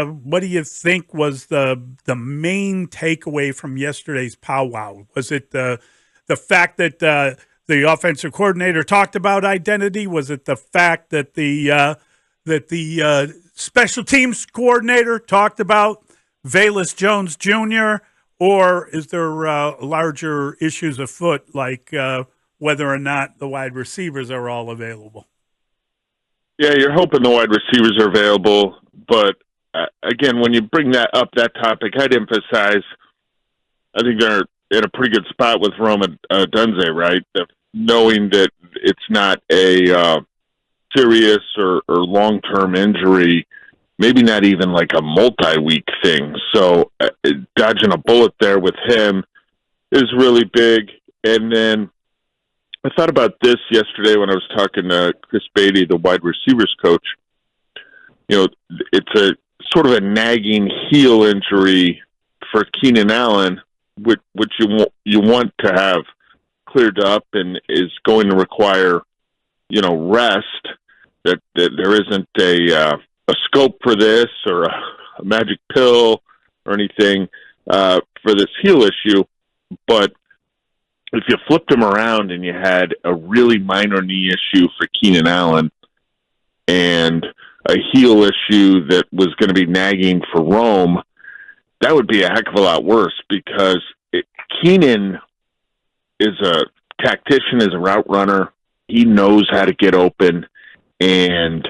what do you think was the main takeaway from yesterday's powwow? Was it the fact that the offensive coordinator talked about identity? Was it the fact that the special teams coordinator talked about Velus Jones Jr., or is there larger issues afoot, like whether or not the wide receivers are all available? Yeah, you're hoping the wide receivers are available, but again, when you bring that topic, I'd emphasize I think they're in a pretty good spot with Roma Dunze, right? Knowing that it's not a serious or long-term injury, maybe not even like a multi-week thing. So dodging a bullet there with him is really big. And then I thought about this yesterday when I was talking to Chris Beatty, the wide receivers coach. You know, it's a sort of a nagging heel injury for Keenan Allen, which you want to have cleared up and is going to require, rest. That there isn't a scope for this or a magic pill or anything for this heel issue. But if you flipped him around and you had a really minor knee issue for Keenan Allen and a heel issue that was going to be nagging for Rome, that would be a heck of a lot worse because Keenan is a tactician, is a route runner. He knows how to get open, and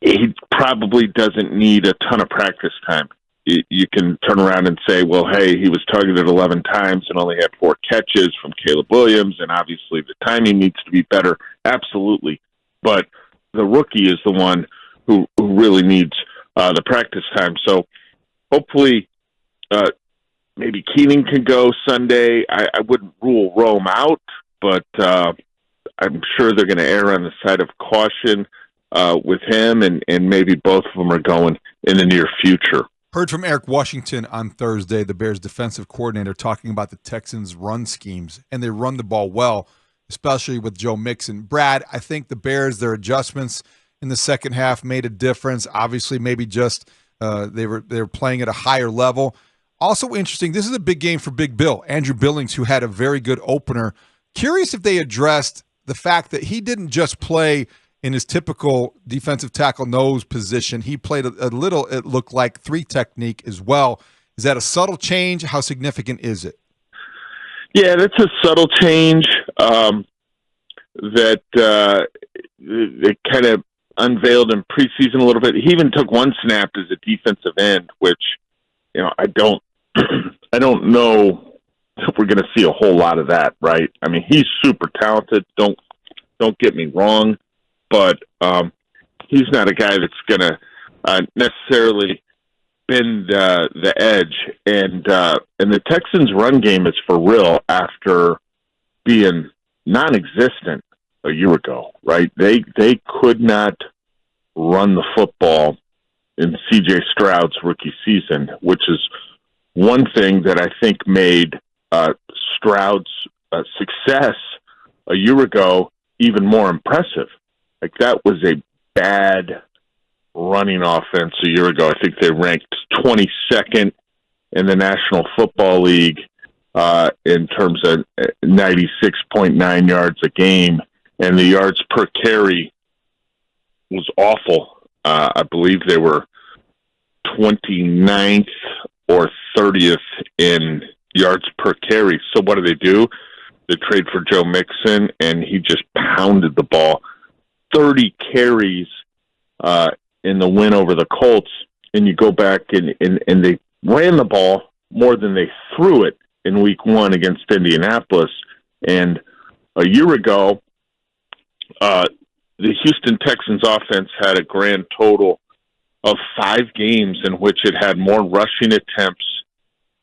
he probably doesn't need a ton of practice time. You can turn around and say, well, hey, he was targeted 11 times and only had 4 catches from Caleb Williams, and obviously the timing needs to be better. Absolutely. But the rookie is the one who really needs the practice time. So hopefully maybe Keenan can go Sunday. I wouldn't rule Rome out, but I'm sure they're going to err on the side of caution with him, and maybe both of them are going in the near future. Heard from Eric Washington on Thursday, the Bears defensive coordinator, talking about the Texans' run schemes, and they run the ball well, especially with Joe Mixon. Brad, I think the Bears, their adjustments in the second half made a difference. Obviously, maybe just they were playing at a higher level. Also interesting, this is a big game for Big Bill, Andrew Billings, who had a very good opener. Curious if they addressed the fact that he didn't just play in his typical defensive tackle nose position. He played a little, it looked like, 3 technique as well. Is that a subtle change? How significant is it? Yeah, that's a subtle change that they kind of unveiled in preseason a little bit. He even took 1 snap as a defensive end, which, I don't know if we're going to see a whole lot of that, right? I mean, he's super talented. Don't get me wrong. But he's not a guy that's going to necessarily bend the edge. And the Texans' run game is for real after being non-existent a year ago, right? They could not run the football in C.J. Stroud's rookie season, which is one thing that I think made Stroud's success a year ago even more impressive. Like, that was a bad running offense a year ago. I think they ranked 22nd in the National Football League in terms of 96.9 yards a game, and the yards per carry was awful. I believe they were 29th or 30th in yards per carry. So what do? They trade for Joe Mixon, and he just pounded the ball. 30 carries in the win over the Colts, and you go back and they ran the ball more than they threw it in week 1 against Indianapolis. And a year ago, the Houston Texans offense had a grand total of 5 games in which it had more rushing attempts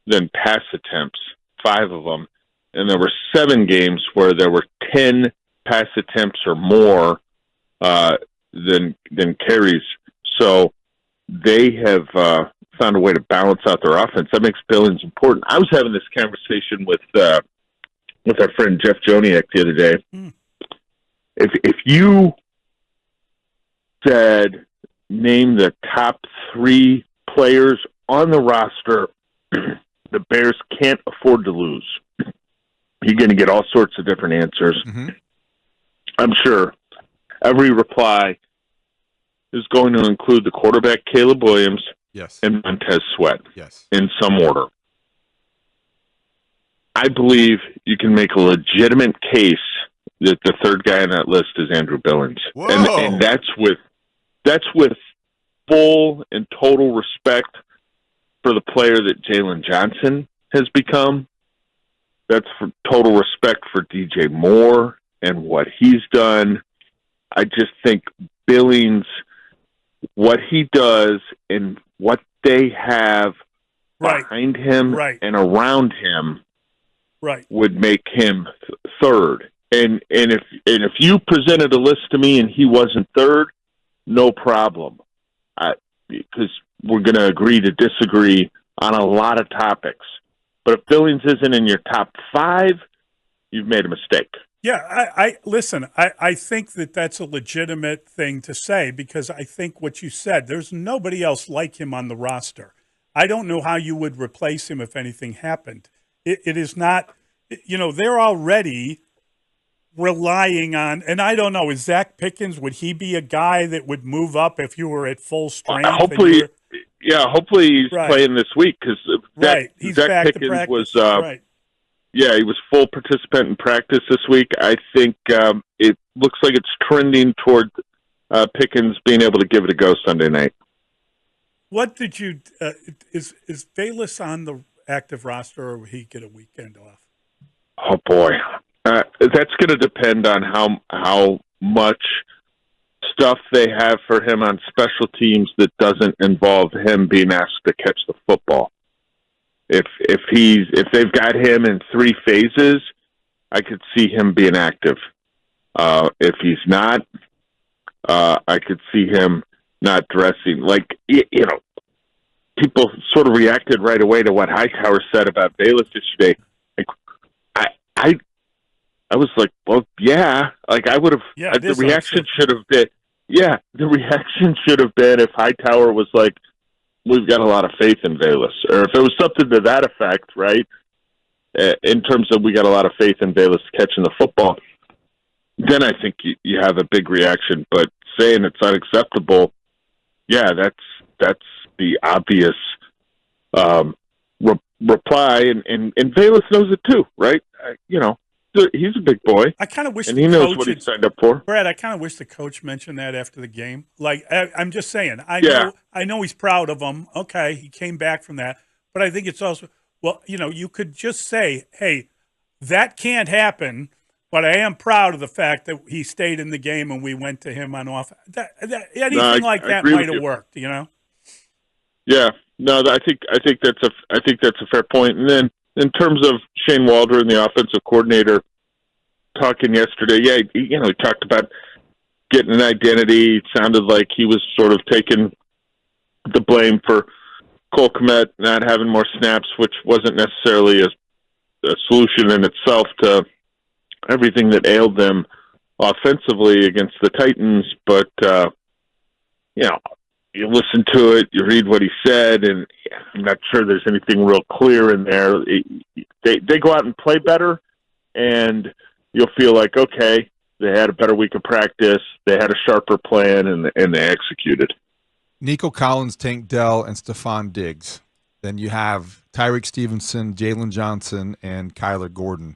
than pass attempts, 5 of them. And there were 7 games where there were 10 pass attempts or more than carries. So they have found a way to balance out their offense. That makes Billings important. I was having this conversation with our friend Jeff Joniak the other day. If you said name the top 3 players on the roster the Bears can't afford to lose. You're going to get all sorts of different answers. Mm-hmm. I'm sure every reply is going to include the quarterback, Caleb Williams, yes, and Montez Sweat, yes, in some order. I believe you can make a legitimate case that the third guy on that list is Andrew Billings. And that's with full and total respect for the player that Jalen Johnson has become. That's for total respect for DJ Moore and what he's done. I just think Billings, what he does and what they have behind him and around him would make him third. And if you presented a list to me and he wasn't third, no problem. Because we're going to agree to disagree on a lot of topics. But if Billings isn't in your top 5, you've made a mistake. Yeah, listen, I think that's a legitimate thing to say, because I think what you said, there's nobody else like him on the roster. I don't know how you would replace him if anything happened. It is not, they're already relying on, and I don't know, is Zach Pickens, would he be a guy that would move up if you were at full strength? Hopefully he's playing this week, because Zach Pickens was he was full participant in practice this week. I think it looks like it's trending toward Pickens being able to give it a go Sunday night. What did you is Bayless on the active roster, or will he get a weekend off? Oh boy, that's going to depend on how much stuff they have for him on special teams that doesn't involve him being asked to catch the football. If they've got him in 3 phases, I could see him being active. If he's not, I could see him not dressing. Like, people sort of reacted right away to what Hightower said about Bayless yesterday. Like, I was like, well, yeah. Like, I would have. Yeah, the reaction should have been. Yeah, the reaction should have been if Hightower was like, we've got a lot of faith in Bayless. Or if it was something to that effect, right? In terms of we got a lot of faith in Bayless catching the football, then I think you have a big reaction. But saying it's unacceptable, yeah, that's the obvious reply. And Bayless knows it too, right? He's a big boy. I kind of wish, and he knows what he signed up for. Brad, I kind of wish the coach mentioned that after the game. Like, I'm just saying, I know he's proud of him. Okay, he came back from that, but I think it's also, you could just say, hey, that can't happen, but I am proud of the fact that he stayed in the game and we went to him on offense. Anything like that might have worked, Yeah, no, I think that's a fair point. And then, in terms of Shane Waldron, the offensive coordinator, talking yesterday, he talked about getting an identity. It sounded like he was sort of taking the blame for Cole Kmet not having more snaps, which wasn't necessarily a solution in itself to everything that ailed them offensively against the Titans. But, you listen to it, you read what he said, and I'm not sure there's anything real clear in there. They go out and play better, and you'll feel like, okay, they had a better week of practice, they had a sharper plan, and they executed. Nico Collins, Tank Dell, and Stephon Diggs. Then you have Tyreek Stevenson, Jalen Johnson, and Kyler Gordon.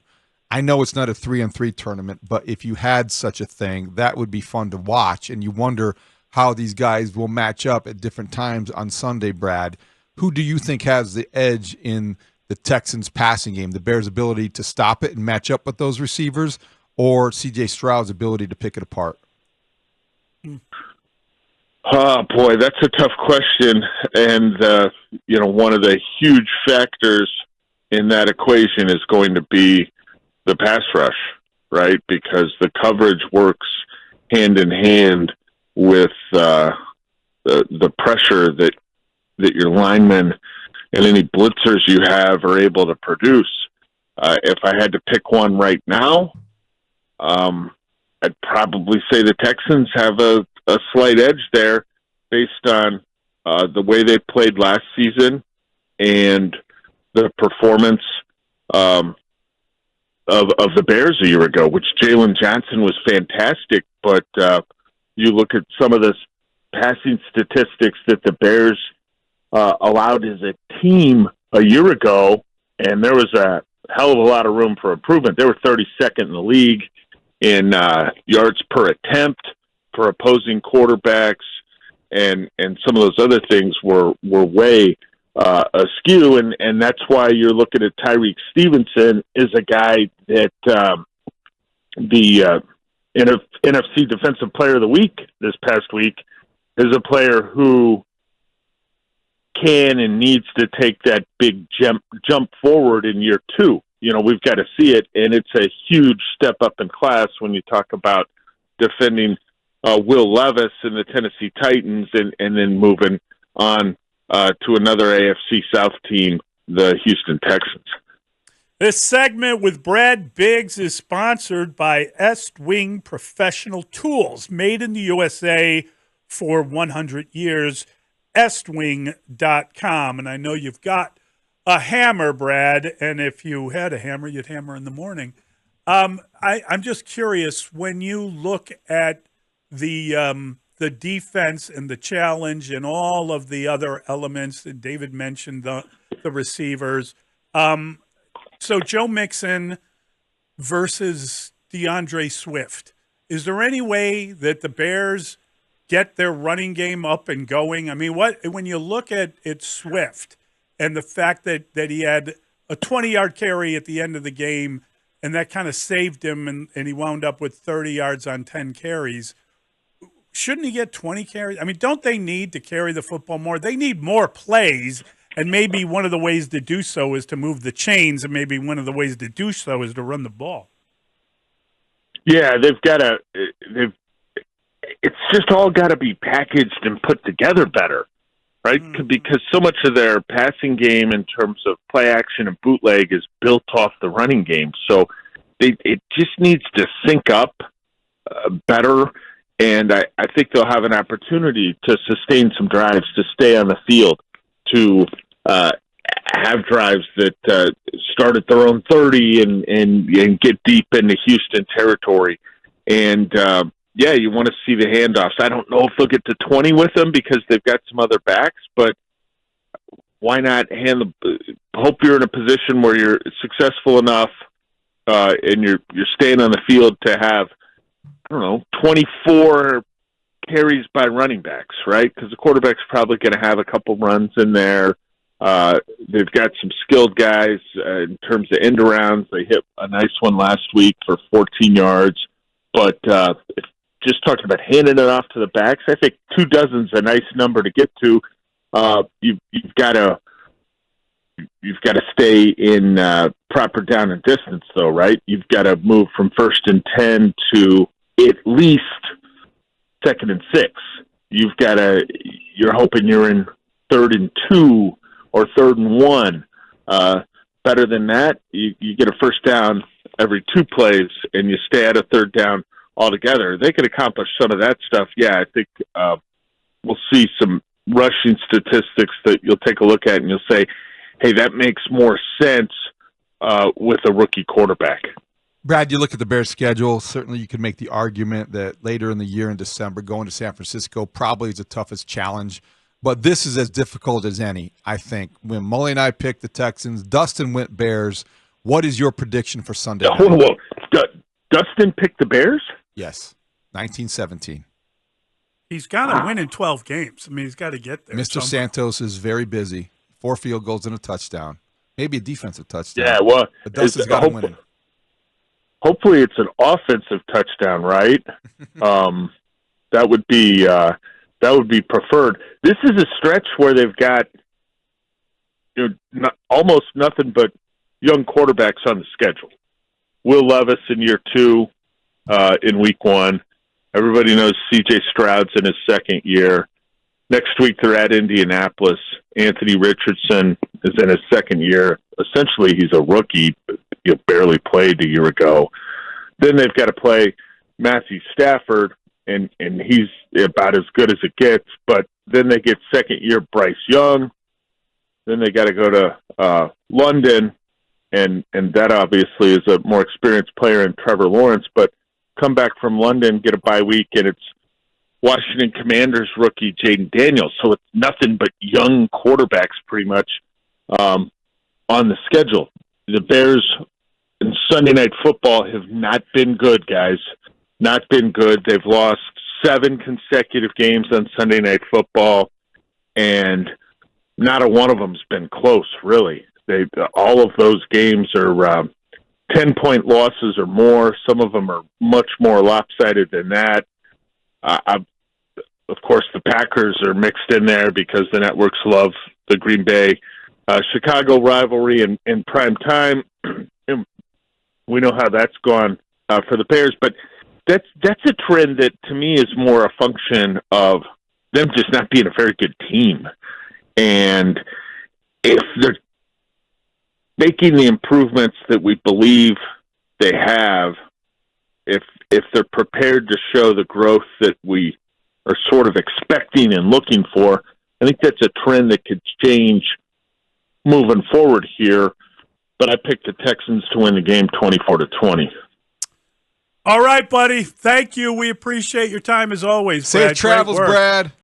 I know it's not a 3-on-3 tournament, but if you had such a thing, that would be fun to watch, and you wonder how these guys will match up at different times on Sunday, Brad. Who do you think has the edge in the Texans' passing game? The Bears' ability to stop it and match up with those receivers, or C.J. Stroud's ability to pick it apart? Oh, boy, that's a tough question. And, one of the huge factors in that equation is going to be the pass rush, right? Because the coverage works hand in hand with the pressure that your linemen and any blitzers you have are able to produce. If I had to pick one right now, I'd probably say the Texans have a slight edge there based on the way they played last season and the performance of the Bears a year ago, which Jalen Johnson was fantastic, but you look at some of the passing statistics that the Bears allowed as a team a year ago, and there was a hell of a lot of room for improvement. They were 32nd in the league in yards per attempt for opposing quarterbacks, and some of those other things were way askew, and that's why you're looking at Tyreek Stevenson is a guy that the NFC Defensive Player of the Week this past week is a player who can and needs to take that big jump forward in year two. You know, we've got to see it, and it's a huge step up in class when you talk about defending Will Levis and the Tennessee Titans and then moving on to another AFC South team, the Houston Texans. This segment with Brad Biggs is sponsored by Estwing Professional Tools, made in the USA for 100 years, estwing.com. And I know you've got a hammer, Brad, and if you had a hammer, you'd hammer in the morning. I'm just curious, when you look at the defense and the challenge and all of the other elements that David mentioned, the receivers. So Joe Mixon versus DeAndre Swift. Is there any way that the Bears get their running game up and going? I mean, when you look at Swift and the fact that he had a 20-yard carry at the end of the game, and that kind of saved him, and he wound up with 30 yards on 10 carries, shouldn't he get 20 carries? I mean, don't they need to carry the football more? They need more plays, and maybe one of the ways to do so is to move the chains, and maybe one of the ways to do so is to run the ball. Yeah, they've got to. It's just all got to be packaged and put together better, right? Because so much of their passing game in terms of play action and bootleg is built off the running game. So it just needs to sync up better. And I think they'll have an opportunity to sustain some drives, to stay on the field, to have drives that start at their own 30 and get deep into Houston territory. And, yeah, you want to see the handoffs. I don't know if they'll get to 20 with them because they've got some other backs, but why not hope you're in a position where you're successful enough and you're staying on the field to have, 24 carries by running backs, right? Because the quarterback's probably going to have a couple runs in there. They've got some skilled guys in terms of end arounds. They hit a nice one last week for 14 yards. But just talking about handing it off to the backs, I think 24 is a nice number to get to. You've got to stay in proper down and distance, though, right? You've got to move from 1st and 10 to at least 2nd and 6. You're hoping you're in 3rd and 2 or 3rd and 1. Better than that, you get a first down every 2 plays, and you stay at a 3rd down altogether. They could accomplish some of that stuff. Yeah, I think we'll see some rushing statistics that you'll take a look at, and you'll say, hey, that makes more sense with a rookie quarterback. Brad, you look at the Bears' schedule. Certainly you could make the argument that later in the year in December, going to San Francisco probably is the toughest challenge. But this is as difficult as any, I think. When Mully and I picked the Texans, Dustin went Bears. What is your prediction for Sunday night? Whoa. Dustin picked the Bears? Yes, 1917. He's got to win in 12 games. I mean, he's got to get there. Mr. Santos is very busy. 4 field goals and a touchdown. Maybe a defensive touchdown. Yeah, well, but Dustin's got to win it. Hopefully it's an offensive touchdown, right? That would be preferred. This is a stretch where they've got almost nothing but young quarterbacks on the schedule. Will Levis in year 2 in week 1. Everybody knows C.J. Stroud's in his 2nd year. Next week they're at Indianapolis. Anthony Richardson is in his 2nd year. Essentially, he's a rookie. He barely played a year ago. Then they've got to play Matthew Stafford and he's about as good as it gets. But then they get second-year Bryce Young. Then they got to go to London, and that obviously is a more experienced player in Trevor Lawrence. But come back from London, get a bye week, and it's Washington Commanders rookie Jaden Daniels. So it's nothing but young quarterbacks pretty much on the schedule. The Bears in Sunday Night Football have not been good, guys. Not been good. They've lost 7 consecutive games on Sunday Night Football, and not a one of them's been close, really. All of those games are 10-point losses or more. Some of them are much more lopsided than that. Of course, the Packers are mixed in there because the networks love the Green Bay Chicago rivalry in prime time. We know how that's gone for the Bears, but that's a trend that to me is more a function of them just not being a very good team. And if they're making the improvements that we believe they have, if they're prepared to show the growth that we are sort of expecting and looking for, I think that's a trend that could change moving forward here. But I picked the Texans to win the game 24-20. All right, buddy. Thank you. We appreciate your time as always. Safe Brad. travels, Brad.